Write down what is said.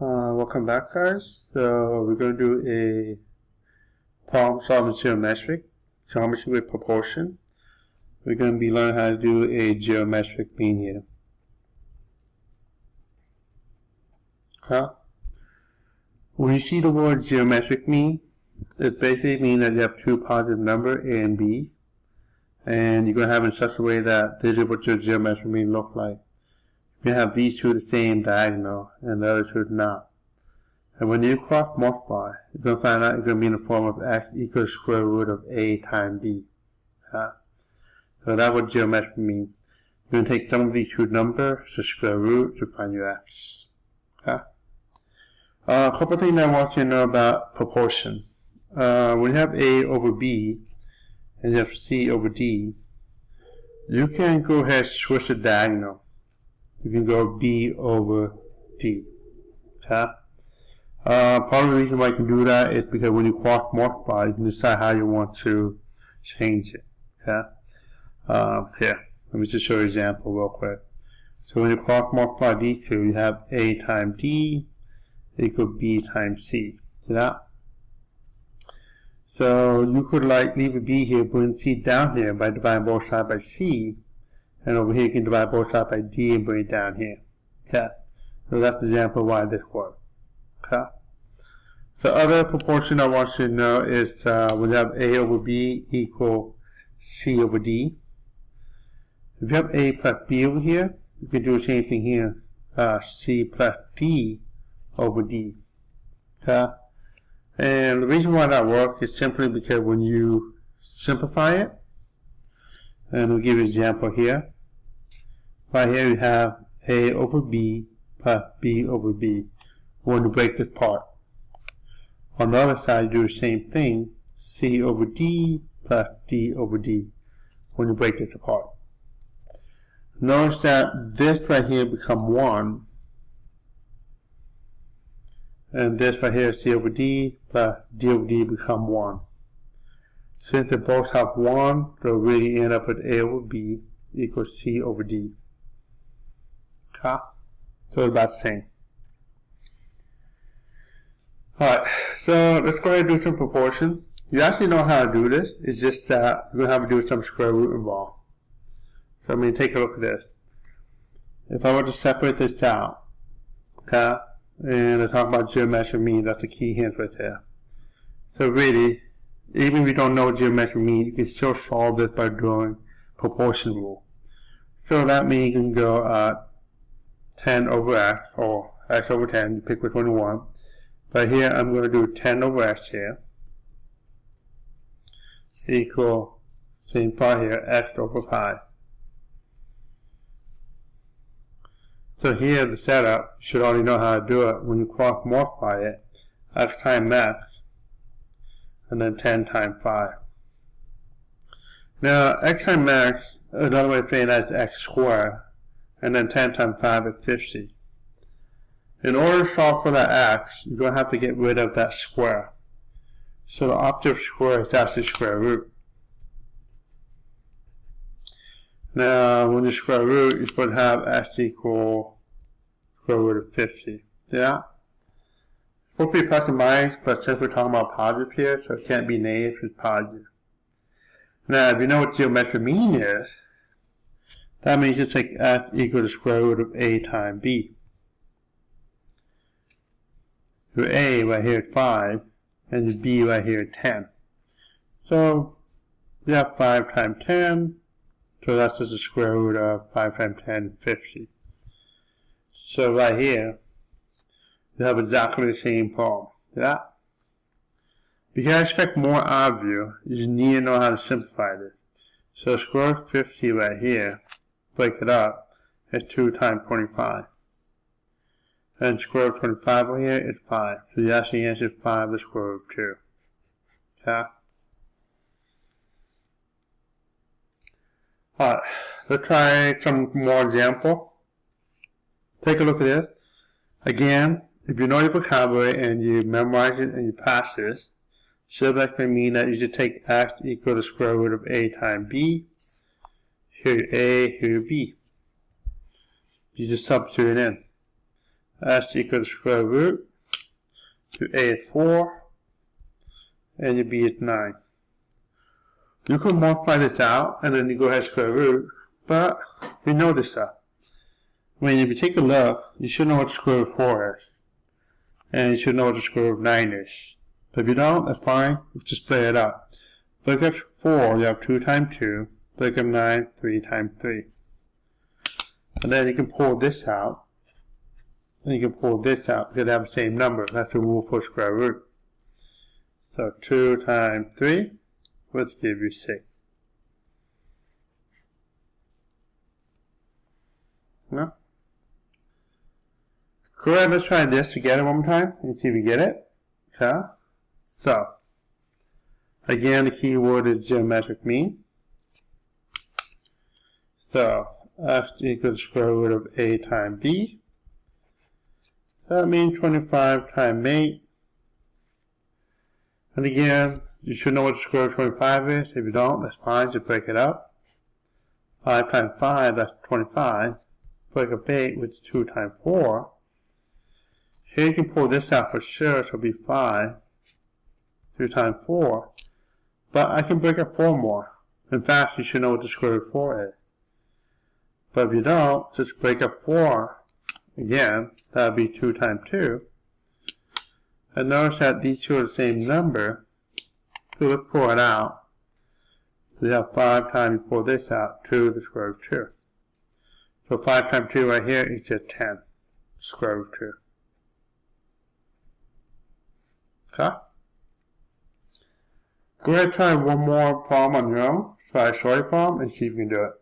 Welcome back, guys. So we're going to do a problem solving geometry with proportion. We're going to be learning how to do a geometric mean here. When you see the word geometric mean, it basically means that you have two positive numbers, A and B, and you're going to have it in such a way that this is what your geometric mean look like. You have these two the same diagonal and the other two not. And when you cross multiply, you're going to find out it's going to be in the form of x equals square root of a times b. So that's what geometric means. You're going to take some of these two numbers to square root to find your x. A couple of things I want you to know about proportion. When you have a over b and you have c over d, you can go ahead and switch the diagonal. You can go b over d. Part of the reason why you can do that is because when you cross multiply, you can decide how you want to change it. Here, let me just show you an example real quick. So when you cross multiply these two, you have a times d equals b times c. See that? So you could leave a b here, bring c down here by dividing both sides by c. And over here you can divide both sides by d and bring it down here. So that's the example of why this works. The other proportion I want you to know is when you have a over b equal c over d. If you have a plus b over here, you can do the same thing here. C plus d over d. And the reason why that works is simply because when you simplify it, and we'll give you an example here. Right here you have a over b plus b over b. We're going to break this part. On the other side, you do the same thing. C over d plus d over d. When you break this apart. Notice that this right here become 1. And this right here, c over d plus d over d become 1. Since they both have 1, they'll really end up with a over b equals c over d. So it's about the same. Alright, so let's go ahead and do some proportion. You actually know how to do this. It's just that you're going to have to do some square root involved. So I'm going to take a look at this. If I were to separate this out, and I talk about geometric mean, that's the key hint right there. So really, even if you don't know what geometric mean, you can still solve this by doing proportion rule. So that means you can go 10 over x, or x over 10, you pick which one you want. But here I'm going to do 10 over x here, equal, same part here, x over 5. So here the setup, you should already know how to do it. When you cross multiply it, x times x, and then 10 times 5. Now, x times x, another way of saying that is x squared, and then 10 times 5 is 50. In order to solve for that x, you're going to have to get rid of that square. So the opposite of square is actually square root. Now, when you square root, you're supposed to have x equal square root of 50. Yeah? It's supposed to be plus or minus, but since we're talking about positive here, so it can't be negative, it's positive. Now, if you know what geometric mean is, that means you take x equal to square root of a times b. Your a right here is 5, and your b right here is 10. So, you have 5 times 10, so that's just the square root of 5 times 10, 50. So right here, you have exactly the same problem. Yeah? Because I expect more out of you, you need to know how to simplify this. So square root of 50 right here, break it up, is 2 times 25. And square root of 25 over here is 5. So the actual answer is 5 the square root of 2. Okay? Alright, let's try some more example. Take a look at this. Again, if you know your vocabulary and you memorize it and you pass this, so that can mean that you should take x equal to square root of a times b. Here A, here B. You just substitute it in. S equals square root. Your A is 4. And your B is 9. You can multiply this out and then you go ahead and square root. But you know this stuff. When if you take a look, you should know what the square root of 4 is. And you should know what the square root of 9 is. But if you don't, that's fine. Just split it up. Break up 4, you have 2 times 2. Break up 9, 3 times 3. And then you can pull this out. And you can pull this out because they have the same number. That's the rule for square root. So 2 times 3, let's give you 6. No? Go ahead, let's try this together one more time and see if we get it. Okay? So, again, the key word is geometric mean. So, F equals square root of A times B. That means 25 times 8. And again, you should know what the square root of 25 is. If you don't, that's fine. Just break it up. 5 times 5, that's 25. Break up 8, which is 2 times 4. Here you can pull this out for sure, so it'll be 5. 2 times 4. But I can break up 4 more. In fact, you should know what the square root of 4 is. But if you don't, just break up 4 again. That would be 2 times 2. And notice that these two are the same number. So let's pull it out. So you have 5 times, you pull this out, 2 the square root of 2. So 5 times 2 right here is just 10, square root of 2. Okay? Go ahead and try one more problem on your own. Try a short problem and see if you can do it.